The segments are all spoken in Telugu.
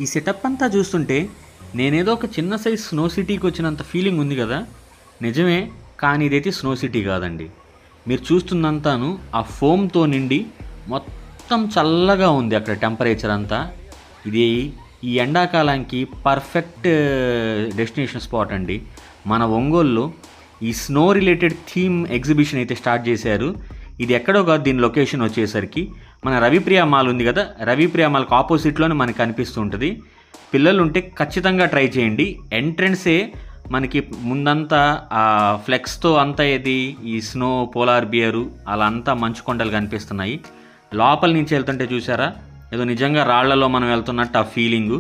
ఈ సెటప్ అంతా చూస్తుంటే నేనేదో ఒక చిన్న సైజ్ స్నో సిటీకి వచ్చినంత ఫీలింగ్ ఉంది కదా. నిజమే, కానీ ఇదైతే స్నో సిటీ కాదండి. మీరు చూస్తుందంతాను ఆ ఫోమ్తో నిండి మొత్తం చల్లగా ఉంది అక్కడ టెంపరేచర్ అంతా. ఇది ఈ ఎండాకాలానికి పర్ఫెక్ట్ డెస్టినేషన్ స్పాట్ అండి. మన ఒంగోలులో ఈ స్నో రిలేటెడ్ థీమ్ ఎగ్జిబిషన్ అయితే స్టార్ట్ చేశారు. ఇది ఎక్కడో కాదు, దీని లొకేషన్ వచ్చేసరికి మన రవిప్రియ మాల్ ఉంది కదా, రవిప్రియ మాల్కి ఆపోజిట్లోనే మనకు కనిపిస్తూ ఉంటుంది. పిల్లలు ఉంటే ఖచ్చితంగా ట్రై చేయండి. ఎంట్రన్సే మనకి ముందంతా ఆ ఫ్లెక్స్తో అంతా ఏది ఈ స్నో పోలార్ బియరు అలా అంతా మంచు కొండలు కనిపిస్తున్నాయి. లోపల నుంచి వెళ్తుంటే చూసారా, ఏదో నిజంగా రాళ్లలో మనం వెళ్తున్నట్టు ఆ ఫీలింగు.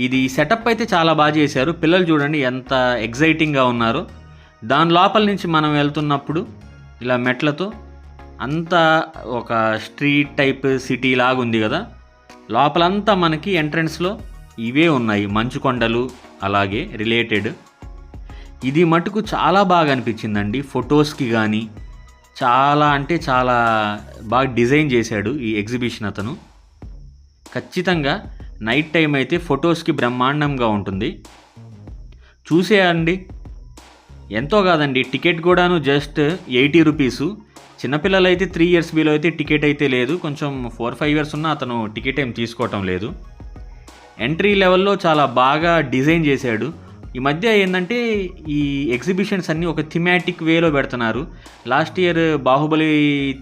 ఇది సెటప్ అయితే చాలా బాగా చేశారు. పిల్లలు చూడండి ఎంత ఎగ్జైటింగ్గా ఉన్నారో. దాని లోపల నుంచి మనం వెళ్తున్నప్పుడు ఇలా మెట్లతో అంతా ఒక స్ట్రీట్ టైప్ సిటీ లాగా ఉంది కదా. లోపలంతా మనకి ఎంట్రన్స్లో ఇవే ఉన్నాయి, మంచు కొండలు అలాగే రిలేటెడ్. ఇది మటుకు చాలా బాగా అనిపించిందండి. ఫొటోస్కి కానీ చాలా అంటే చాలా బాగా డిజైన్ చేశాడు ఈ ఎగ్జిబిషన్ అతను. ఖచ్చితంగా నైట్ టైం అయితే ఫొటోస్కి బ్రహ్మాండంగా ఉంటుంది. చూసేయండి. ఎంతో కాదండి, టికెట్ కూడాను జస్ట్ 80 రూపీసు. చిన్నపిల్లలు అయితే 3 years బిలో అయితే టికెట్ అయితే లేదు. కొంచెం 4-5 years ఉన్న అతను టికెట్ ఏం తీసుకోవటం లేదు. ఎంట్రీ లెవెల్లో చాలా బాగా డిజైన్ చేశాడు. ఈ మధ్య ఏంటంటే ఈ ఎగ్జిబిషన్స్ అన్నీ ఒక థిమాటిక్ వేలో పెడుతున్నారు. లాస్ట్ ఇయర్ బాహుబలి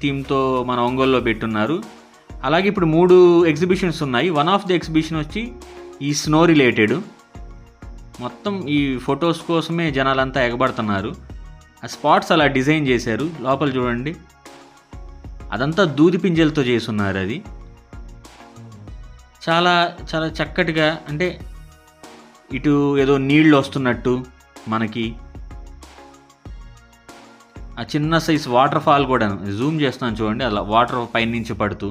థీమ్తో మన ఒంగోలులో పెట్టున్నారు. అలాగే ఇప్పుడు 3 ఎగ్జిబిషన్స్ ఉన్నాయి. వన్ ఆఫ్ ది ఎగ్జిబిషన్ వచ్చి ఈ స్నో రిలేటెడ్. మొత్తం ఈ ఫొటోస్ కోసమే జనాలంతా ఎగబడుతున్నారు. ఆ స్పాట్స్ అలా డిజైన్ చేశారు. లోపల చూడండి, అదంతా దూది పింజలతో చేసున్నారు. అది చాలా చాలా చక్కటిగా, అంటే ఇటు ఏదో నీళ్ళు వస్తున్నట్టు మనకి ఆ చిన్న సైజ్ వాటర్ ఫాల్ కూడా జూమ్ చేస్తున్నాను చూడండి, అలా వాటర్ పైనుంచి పడుతూ,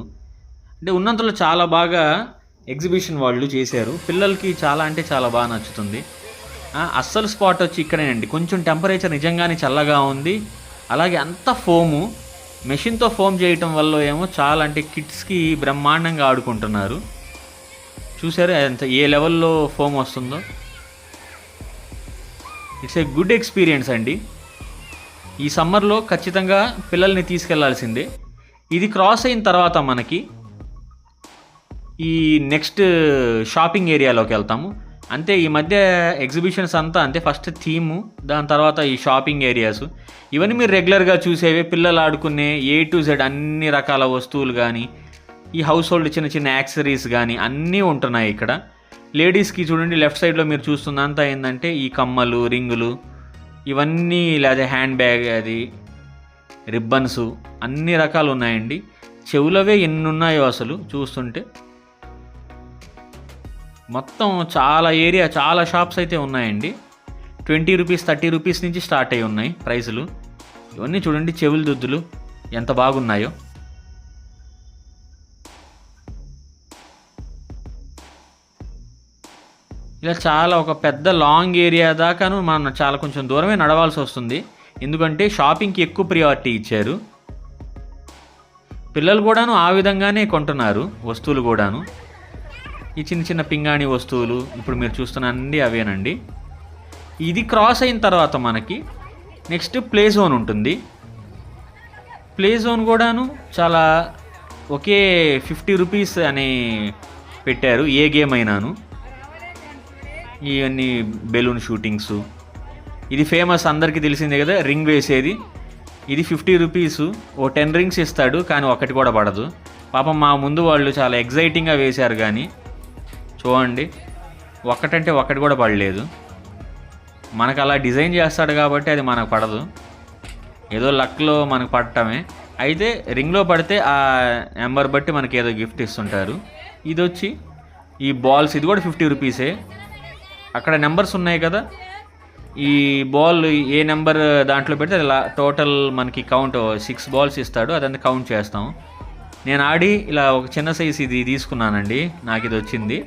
అంటే ఉన్నంతలో చాలా బాగా ఎగ్జిబిషన్ వాళ్ళు చేశారు. పిల్లలకి చాలా అంటే చాలా బాగా నచ్చుతుంది. అస్సలు స్పాట్ వచ్చి ఇక్కడేనండి. కొంచెం టెంపరేచర్ నిజంగానే చల్లగా ఉంది. అలాగే అంత ఫోము, మెషిన్తో ఫోమ్ చేయటం వల్ల ఏమో చాలా అంటే కిడ్స్కి బ్రహ్మాండంగా ఆడుకుంటున్నారు. చూసారు ఎంత ఏ లెవెల్లో ఫోమ్ వస్తుందో. ఇట్స్ ఏ గుడ్ ఎక్స్పీరియన్స్ అండి. ఈ సమ్మర్లో ఖచ్చితంగా పిల్లల్ని తీసుకెళ్లాల్సిందే. ఇది క్రాస్ అయిన తర్వాత మనకి ఈ నెక్స్ట్ షాపింగ్ ఏరియాలోకి వెళ్తాము. అంతే, ఈ మధ్య ఎగ్జిబిషన్స్ అంతా అంతే. ఫస్ట్ థీము, దాని తర్వాత ఈ షాపింగ్ ఏరియాస్. ఇవన్నీ మీరు రెగ్యులర్గా చూసేవి, పిల్లలు ఆడుకునే A to Z అన్ని రకాల వస్తువులు కానీ, ఈ హౌస్ హోల్డ్ చిన్న చిన్న యాక్సెసరీస్ కానీ అన్నీ ఉంటున్నాయి ఇక్కడ. లేడీస్కి చూడండి, లెఫ్ట్ సైడ్లో మీరు చూస్తున్నంత ఏంటంటే ఈ కమ్మలు, రింగులు ఇవన్నీ, లేదా హ్యాండ్ బ్యాగ్, అది రిబ్బన్స్ అన్ని రకాలు ఉన్నాయండి. చెవులవే ఎన్ని ఉన్నాయో అసలు చూస్తుంటే. మొత్తం చాలా ఏరియా, చాలా షాప్స్ అయితే ఉన్నాయండి. 20 రూపీస్ 30 రూపీస్ నుంచి స్టార్ట్ అయి ఉన్నాయి ప్రైసులు. ఇవన్నీ చూడండి, చెవుల దుద్దులు ఎంత బాగున్నాయో. ఇలా చాలా ఒక పెద్ద లాంగ్ ఏరియా దాకాను మనం చాలా కొంచెం దూరమే నడవాల్సి వస్తుంది. ఎందుకంటే షాపింగ్కి ఎక్కువ ప్రియారిటీ ఇచ్చారు. పిల్లలు కూడాను ఆ విధంగానే కొంటున్నారు వస్తువులు కూడాను. ఈ చిన్న చిన్న పింగాణి వస్తువులు ఇప్పుడు మీరు చూస్తున్న అన్నీ అవేనండి. ఇది క్రాస్ అయిన తర్వాత మనకి నెక్స్ట్ ప్లే జోన్ ఉంటుంది. ప్లే జోన్ కూడాను చాలా ఒకే 50 రూపీస్ అని పెట్టారు ఏ గేమ్ అయినాను. ఇవన్నీ బెలూన్ షూటింగ్స్, ఇది ఫేమస్ అందరికీ తెలిసిందే కదా, రింగ్ వేసేది. ఇది 50 రూపీసు. ఓ 10 రింగ్స్ ఇస్తాడు, కానీ ఒకటి కూడా పడదు. పాపం మా ముందు వాళ్ళు చాలా ఎగ్జైటింగ్గా వేశారు, కానీ చూడండి ఒక్కటంటే ఒకటి కూడా పడలేదు. మనకు అలా డిజైన్ చేస్తాడు కాబట్టి అది మనకు పడదు, ఏదో లక్లో మనకు పడటమే. అయితే రింగ్లో పడితే ఆ నెంబర్ బట్టి మనకి ఏదో గిఫ్ట్ ఇస్తుంటారు. ఇది వచ్చి ఈ బాల్స్, ఇది కూడా 50 రూపీసే. అక్కడ నెంబర్స్ ఉన్నాయి కదా, ఈ బాల్ ఏ నెంబర్ దాంట్లో పెడితే ఇలా టోటల్ మనకి కౌంట్ 6 బాల్స్ ఇస్తాడు, అదంతా కౌంట్ చేస్తాం. నేను ఆడి ఇలా ఒక చిన్న సైజ్ ఇది తీసుకున్నానండి, నాకు ఇది వచ్చింది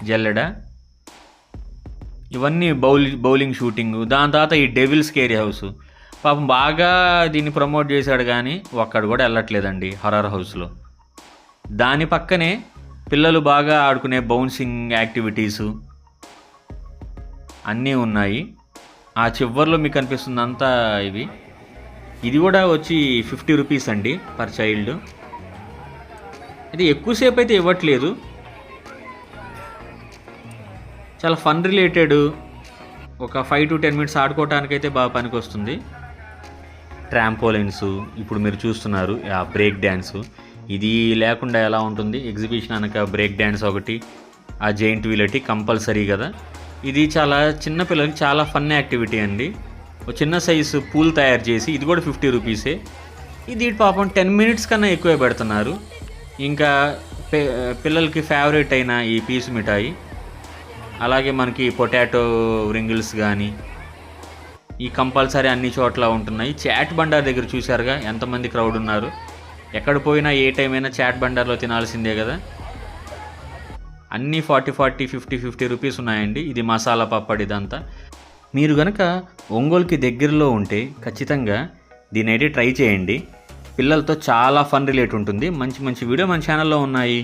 జల్లెడ. ఇవన్నీ బౌలింగ్ షూటింగ్. దాని తర్వాత ఈ డెవిల్ స్కేరీ హౌస్, పాపం బాగా దీన్ని ప్రమోట్ చేశాడు, కానీ ఒక్కడు కూడా వెళ్ళట్లేదండి హర్రర్ హౌస్లో. దాని పక్కనే పిల్లలు బాగా ఆడుకునే బౌన్సింగ్ యాక్టివిటీసు అన్నీ ఉన్నాయి. ఆ చివర్లో మీకు కనిపిస్తుంది అంతా ఇవి. ఇది కూడా వచ్చి 50 రూపీస్ అండి పర్ చైల్డ్. ఇది ఎక్కువసేపు అయితే ఇవ్వట్లేదు, చాలా ఫన్ రిలేటెడ్, ఒక 5 to 10 minutes ఆడుకోవటానికైతే బాగా పనికి వస్తుంది. ట్రాంపోలైన్స్ ఇప్పుడు మీరు చూస్తున్నారు, ఆ బ్రేక్ డ్యాన్సు ఇది లేకుండా ఎలా ఉంటుంది ఎగ్జిబిషన్ అనక. బ్రేక్ డ్యాన్స్ ఒకటి, ఆ జైంట్ వీల్ ఒకటి కంపల్సరీ కదా. ఇది చాలా చిన్న పిల్లలకి చాలా ఫన్ యాక్టివిటీ అండి. ఒక చిన్న సైజు పూల్ తయారు చేసి ఇది కూడా 50 రూపీసే. ఇది పాపం 10 minutes కన్నా ఎక్కువే పెడుతున్నారు. ఇంకా పిల్లలకి ఫేవరెట్ అయిన ఈ పీసు మిఠాయి, అలాగే మనకి పొటాటో రింగిల్స్ కానీ ఈ కంపల్సరీ అన్ని చోట్ల ఉంటున్నాయి. చాట్ బండార్ దగ్గర చూశారుగా ఎంతమంది క్రౌడ్ ఉన్నారు. ఎక్కడ పోయినా ఏ టైం అయినా చాట్ బండార్లో తినాల్సిందే కదా. అన్నీ 40, 50 రూపీస్ ఉన్నాయండి. ఇది మసాలా పప్పడి ఇదంతా. మీరు కనుక ఒంగోలుకి దగ్గరలో ఉంటే ఖచ్చితంగా దీన్ని అయితే ట్రై చేయండి. పిల్లలతో చాలా ఫన్ రిలేట్ ఉంటుంది. మంచి మంచి వీడియో మన ఛానల్లో ఉన్నాయి.